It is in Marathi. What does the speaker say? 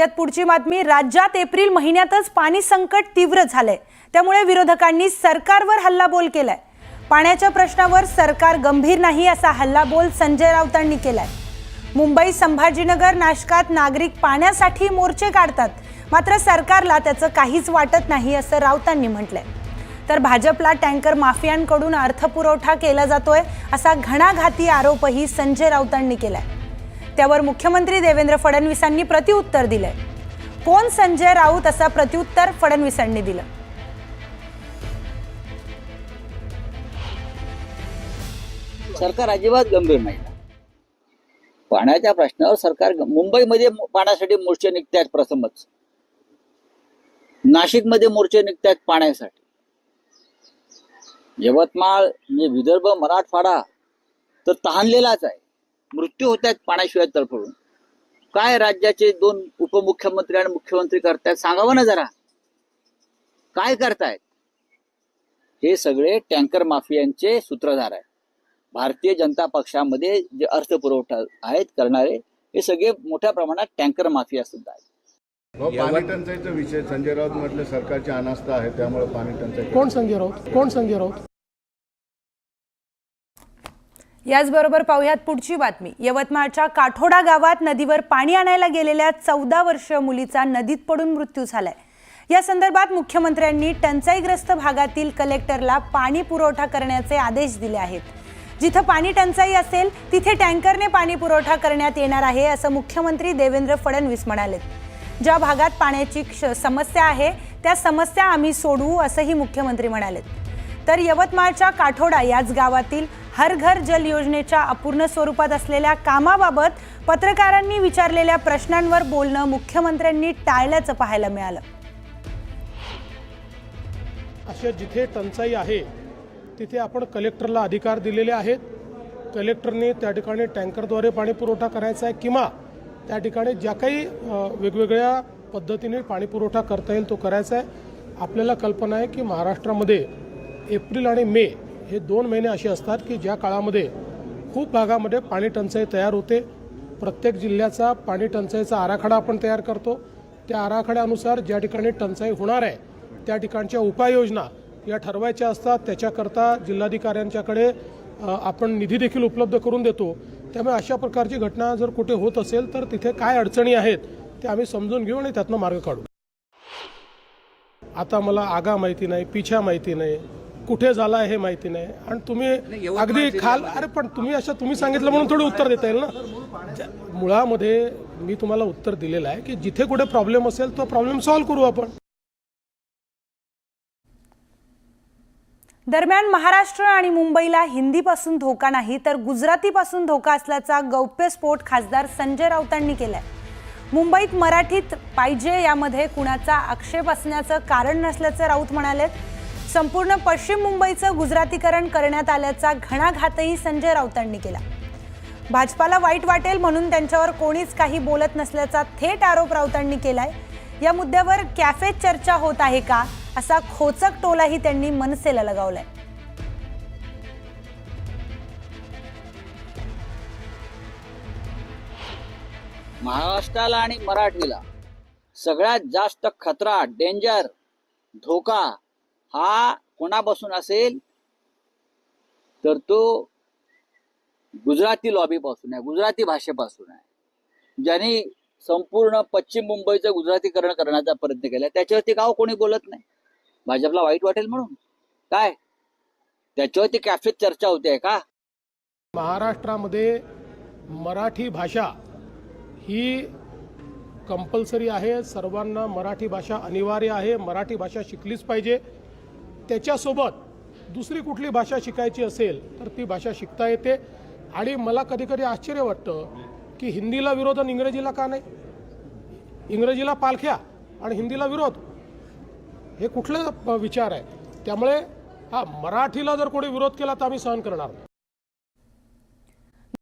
पाहूयात पुढची बातमी। राज्यात एप्रिल महिन्यातच पाणी संकट तीव्र झाले, त्यामुळे विरोधकांनी सरकारवर हल्लाबोल केलाय। पाण्याच्या प्रश्नावर सरकार गंभीर नाही असा हल्लाबोल संजय राऊतांनी केलाय। मुंबई, संभाजीनगर, नाशकात नागरिक पाण्यासाठी मोर्चे काढतात, मात्र सरकारला त्याचं काहीच वाटत नाही असं राऊतांनी म्हटलंय। तर भाजपला टँकर माफियांकडून अर्थपुरवठा केला जातोय असा घणाघाती आरोपही संजय राऊतांनी केलाय। त्यावर मुख्यमंत्री देवेंद्र फडणवीसांनी प्रत्युत्तर दिलंय। कोण संजय राऊत असा प्रत्युत्तर फडणवीसांनी दिलं। सरकार अजिबात गंभीर नाही। पाण्याच्या प्रश्नावर सरकार मुंबईमध्ये पाण्यासाठी मोर्चे निघतात, प्रथमच नाशिकमध्ये मोर्चे निघतात पाण्यासाठी। यवतमाळ म्हणजे विदर्भ, मराठवाडा तर तहानलेलाच आहे, मृत्यू होत आहेत पाण्याशिवाय तडफडून। काय राज्याचे दोन उपमुख्यमंत्री आणि मुख्यमंत्री करतायत सांगावं ना जरा, काय करतायत? हे सगळे टँकर माफियांचे सूत्रधार आहेत। भारतीय जनता पक्षामध्ये जे अर्थपुरवठा आहेत करणारे हे सगळे मोठ्या प्रमाणात टँकर माफिया सुद्धा आहेत। पाणी टंचाईचा विषय संजय राऊत म्हटलं सरकारची अनास्था आहे, त्यामुळे पाणी टंचाई। कोण संजय राऊत? याचबरोबर पाहूयात पुढची बातमी। यवतमाळच्या काठोडा गावात नदीवर पाणी आणायला गेलेल्या 14 वर्षीय मुलीचा नदीत पडून मृत्यू झालाय। या संदर्भात मुख्यमंत्र्यांनी टंचाईग्रस्त भागातील कलेक्टरला पाणी पुरवठा करण्याचे आदेश दिले आहेत। जिथे पाणी टंचाई असेल तिथे टँकरने पाणी पुरवठा करण्यात येणार आहे असं मुख्यमंत्री देवेंद्र फडणवीस म्हणाले। ज्या भागात पाण्याची समस्या आहे त्या समस्या आम्ही सोडवू असंही मुख्यमंत्री म्हणाले। तर यवतमाळच्या काठोडा याच गावातील हर घर जल योजनेच्या अपूर्ण स्वरूपात असलेल्या कामाबाबत पत्रकारांनी विचारलेल्या प्रश्नांवर बोलणं मुख्यमंत्र्यांनी टाळल्याचं पाहायला मिळालं। अशा जिथे टंचाई आहे तिथे आपण कलेक्टरला अधिकार दिलेले आहेत। कलेक्टरने त्या ठिकाणी टँकरद्वारे पाणी पुरवठा करायचा आहे किंवा त्या ठिकाणी ज्या काही वेगवेगळ्या पद्धतीने पाणी पुरवठा करता येईल तो करायचा आहे। आपल्याला कल्पना आहे की महाराष्ट्रामध्ये एप्रिल आणि मे हे 2 महिने असे असतात की ज्या काळामध्ये खूप भागामध्ये पाणी टंचाई तयार होते। प्रत्येक जिल्ह्याचा पाणी टंचाईचा आराखडा आपण तयार करतो। त्या आराखड्यानुसार ज्या ठिकाणी टंचाई होणार आहे त्या ठिकाणच्या उपाययोजना या ठरवायच्या असतात। त्याच्याकरता जिल्हाधिकाऱ्यांच्याकडे आपण निधी देखील उपलब्ध करून देतो। त्यामुळे अशा प्रकारची घटना जर कुठे होत असेल तर तिथे काय अडचणी आहेत ते आम्ही समजून घेऊ आणि त्यातनं मार्ग काढू। आता मला आगा माहिती नाही, पिछा माहिती नाही, कुठे झाला हे माहिती नाही आणि तुम्ही अगदी अरे पण तुम्ही सांगितलं म्हणून थोडं उत्तर देता येईल ना। मुळामध्ये मी तुम्हाला उत्तर दिलेलं आहे की जिथे कुठे प्रॉब्लेम असेल तो प्रॉब्लेम सॉल्व्ह करू आपण। दरम्यान महाराष्ट्र आणि मुंबईला हिंदीपासून धोका नाही तर गुजरातीपासून धोका असल्याचा गौप्यस्फोट खासदार संजय राऊतांनी केलाय। मुंबईत मराठीत पाहिजे यामध्ये कुणाचा आक्षेप असण्याचं कारण नसल्याचं राऊत म्हणाले। संपूर्ण पश्चिम मुंबईचं गुजरातीकरण करण्यात आल्याचा घणाघातही संजय राऊतांनी केला। भाजपाला वाईट वाटेल म्हणून त्यांच्यावर कोणीच काही बोलत नसल्याचा थेट आरोप राऊतांनी केलाय। या मुद्द्यावर कॅफेत चर्चा होत आहे का असा खोचक टोलाही त्यांनी मनसेला लगावलाय। महाराष्ट्राला आणि मराठीला सगळ्यात जास्त खतरा, डेंजर, धोका हा कोणापासून असेल तर तो गुजराती लॉबीपासून आहे, गुजराती भाषेपासून आहे। ज्यांनी संपूर्ण पश्चिम मुंबईचं गुजरातीकरण करण्याचा प्रयत्न केला त्याच्यावरती गाव कोणी बोलत नाही। भाजपला वाईट वाटेल म्हणून काय त्याच्यावरती कॅफेत चर्चा होते का? महाराष्ट्रामध्ये मराठी भाषा ही कंपल्सरी आहे। सर्वांना मराठी भाषा अनिवार्य आहे। मराठी भाषा शिकलीच पाहिजे। त्याच्यासोबत दुसरी कुठली भाषा शिकायची असेल तर ती भाषा शिकता येते। आणि मला कधी कधी आश्चर्य वाटतं की हिंदीला विरोध आणि इंग्रजीला का नाही? इंग्रजीला पालख्या आणि हिंदीला विरोध, हे कुठला विचार आहे? त्यामुळे मराठीला जर कोणी विरोध केला तर आम्ही सहन करणार नाही।